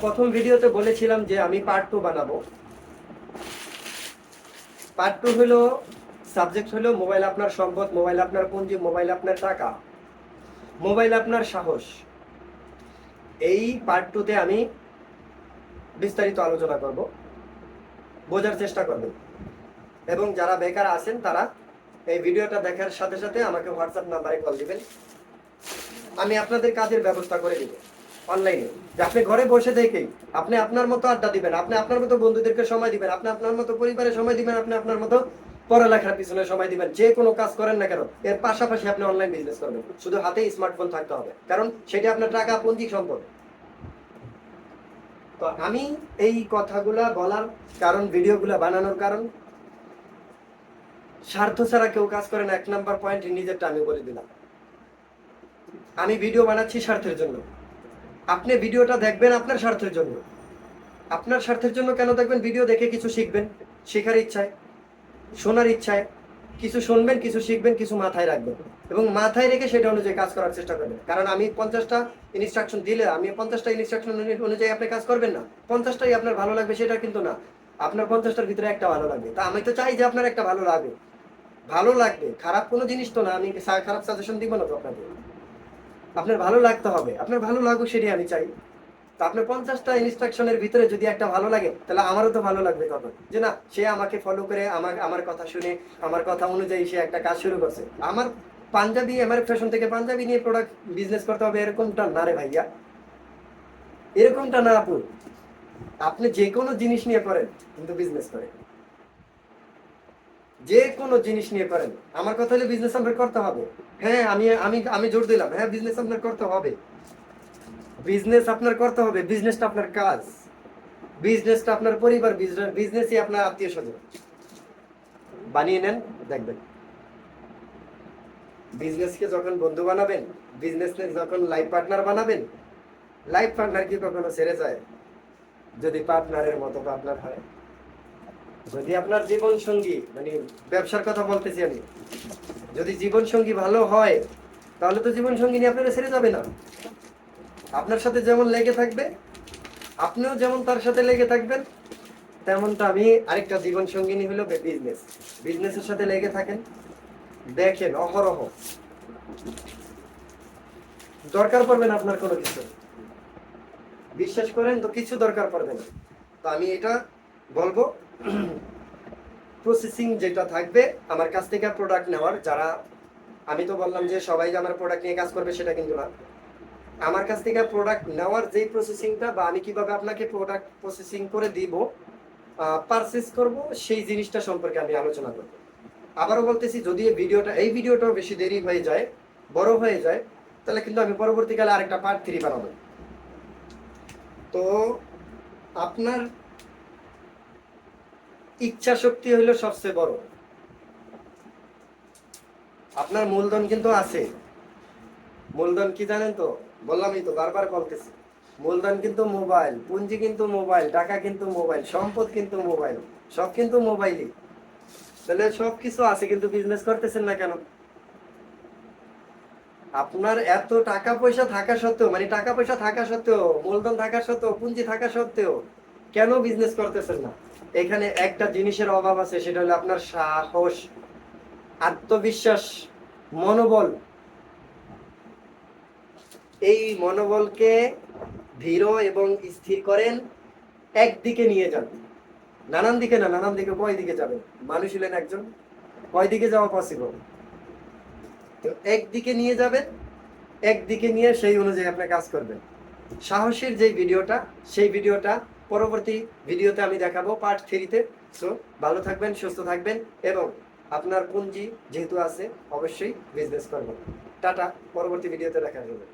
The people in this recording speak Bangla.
প্রথম ভিডিওতে বলেছিলাম যে আমি পার্ট 2 বানাবো। পার্ট 2 হলো সাবজেক্ট হলো মোবাইল আপনার সম্পদ, মোবাইল আপনার পুঁজি, মোবাইল আপনার টাকা, মোবাইল আপনার সাহস। এই পার্ট 2 তে আমি বিস্তারিত আলোচনা করব, বোঝার চেষ্টা করবেন। এবং যারা বেকার আছেন তারা এই ভিডিওটা দেখার সাথে সাথে আমাকে হোয়াটসঅ্যাপ নাম্বারে কল দিবেন, আমি আপনাদের কাজের ব্যবস্থা করে দিব অনলাইনে। যে আপনি ঘরে বসে থেকেই আপনি আপনার মতো আড্ডা দিবেন, আপনি আপনার মতো বন্ধুদেরকে সময় দিবেন, আপনি আপনার মতো পরিবারে সময় দিবেন, আপনি আপনার মতো পড়ালেখার পিছনে সময় দিবেন। যে কোনো কাজ করেন না কেন এর পাশাপাশি আপনি অনলাইন বিজনেস করবেন, শুধু হাতে স্মার্টফোন থাকতে হবে, কারণ সেটা আপনার টাকা পুঁজি সম্পদ। তো আমি এই কথাগুলা বলার কারণ, ভিডিওগুলা বানানোর কারণ, স্বার্থ ছাড়া কেউ কাজ করে না। 1 নাম্বার পয়েন্ট নিজেরটা আমি বলে দিলাম। আমি ভিডিও বানাচ্ছি স্বার্থের জন্য, আপনি ভিডিওটা দেখবেন আপনার স্বার্থের জন্য। আপনার স্বার্থের জন্য কেন দেখবেন? ভিডিও দেখে কিছু শিখবেন, শেখার ইচ্ছায়, শোনার ইচ্ছায় কিছু শুনবেন, কিছু শিখবেন, কিছু মাথায় রাখবেন এবং মাথায় রেখে সেটা অনুযায়ী কাজ করার চেষ্টা করবেন। কারণ আমি 50টা ইনস্ট্রাকশন দিলে আমি 50টা ইনস্ট্রাকশন অনুযায়ী আপনি কাজ করবেন না। 50টাই আপনার ভালো লাগবে সেটা কিন্তু না, আপনার 50টার ভিতরে একটা ভালো লাগবে। তা আমি তো চাই যে আপনার একটা ভালো লাগবে, ভালো লাগবে, খারাপ কোনো জিনিস তো না। আমি খারাপ সাজেশন দিব না তো আপনাকে, আপনার ভালো লাগতে হবে, আপনার ভালো লাগুক সেটাই আমি চাই। তো আপনার 50টা ইনস্ট্রাকশনের ভিতরে যদি একটা ভালো লাগে তাহলে আমারও তো ভালো লাগবে তখন, যে না সে আমাকে ফলো করে আমার কথা শুনে আমার কথা অনুযায়ী সে একটা কাজ শুরু করছে। আমার পাঞ্জাবি, আমার ফ্যাশন থেকে পাঞ্জাবি নিয়ে প্রোডাক্ট বিজনেস করতে হবে এরকমটা না রে ভাইয়া, এরকমটা না আপু। আপনি যে কোনো জিনিস নিয়ে করেন কিন্তু বিজনেস করেন, যে কোনো জিনিস নিয়ে করেন। আমার কথা হলে বিজনেস আপনার করতে হবে। হ্যাঁ, আমি আমি আমি জোর দিলাম, হ্যাঁ বিজনেস আপনার করতে হবে, বিজনেস আপনার করতে হবে। বিজনেসটা আপনার কাজ, বিজনেসটা আপনার পরিবার, বিজনেসই আপনার আত্মীয় স্বজন। বানিয়ে নেন, দেখবেন বিজনেসকে যখন বন্ধু বানাবেন, বিজনেসকে যখন লাইফ পার্টনার বানাবেন, লাইফ পার্টনার কি কখনো ছেড়ে যায়? যদি পার্টনারের মতো পার্টনার হয়, যদি আপনার জীবন সঙ্গী, মানে ব্যবসার কথা বলতেছি আমি, যদি জীবন সঙ্গী ভালো হয় তাহলে তো জীবন সঙ্গী নিয়ে আপনারা ছেড়ে যাবে না। আপনার সাথে যেমন লেগে থাকবে, আপনিও যেমন তার সাথে লেগে থাকবেন, তেমনটা আমি আরেকটা জীবন সঙ্গিনী হলো বিজনেস। বিজনেসের সাথে লেগে থাকেন, দেখেন অহরহ, দরকার পড়বে না আপনার কোনো কিছু, বিশ্বাস করেন তো কিছু দরকার পড়বে না। তো আমি এটা বলবো, প্রসেসিং যেটা থাকবে আমার কাছ থেকে প্রোডাক্ট নেওয়ার, যারা, আমি তো বললাম যে সবাই যে আমার প্রোডাক্ট নিয়ে কাজ করবে সেটা কিন্তু না। আমার কাছ থেকে প্রোডাক্ট নেওয়ার যেই প্রসেসিংটা, বা আমি কিভাবে আপনাকে প্রোডাক্ট প্রসেসিং করে দিব, পারচেস করব, সেই জিনিসটা সম্পর্কে আমি আলোচনা করব। আবারও বলতেছি, যদি এই ভিডিওটাও বেশি দেরি হয়ে যায়, বড় হয়ে যায়, তাহলে কিন্তু আমি পরবর্তীকালে আরেকটা পার্ট 3 বানাবো। তো আপনার ইচ্ছা শক্তি হইলো সবচেয়ে বড়। আপনার মূলধন কিন্তু আছে, মূলধন কি জানেন তো? বললামই তো, বারবার বলতেছি, মূলধন কিন্তু মোবাইল, পুঁজি কিন্তু মোবাইল, টাকা কিন্তু মোবাইল, সম্পদ কিন্তু মোবাইল, সব কিন্তু মোবাইলই। তাহলে সবকিছু আছে কিন্তু বিজনেস করতেছেন না কেন? আপনার এত টাকা পয়সা থাকা সত্ত্বেও, মানে টাকা পয়সা থাকা সত্ত্বেও, মূলধন থাকা সত্ত্বেও, পুঁজি থাকা সত্ত্বেও কেন বিজনেস করতেছেন না? এখানে একটা জিনিসের অভাব আছে, সেটা হলো আপনার সাহস, আত্মবিশ্বাস, মনোবল। এই মনোবলকে দৃঢ় এবং স্থির করেন, একদিকে নিয়ে যান, নানান দিকে না। নানান দিকে কয় দিকে যাবেন? মানুষ হলেন একজন, কয় দিকে যাওয়া পসিবল? তো একদিকে নিয়ে যাবেন, একদিকে নিয়ে সেই অনুযায়ী আপনি কাজ করবেন। সাহসের যে ভিডিওটা, সেই ভিডিওটা পরবর্তী ভিডিওতে আমি দেখাবো পার্ট 3-তে। সো ভালো থাকবেন, সুস্থ থাকবেন এবং আপনার পুঁজি যেহেতু আছে অবশ্যই বিজনেস করবেন। টাটা, পরবর্তী ভিডিওতে দেখা যাবে।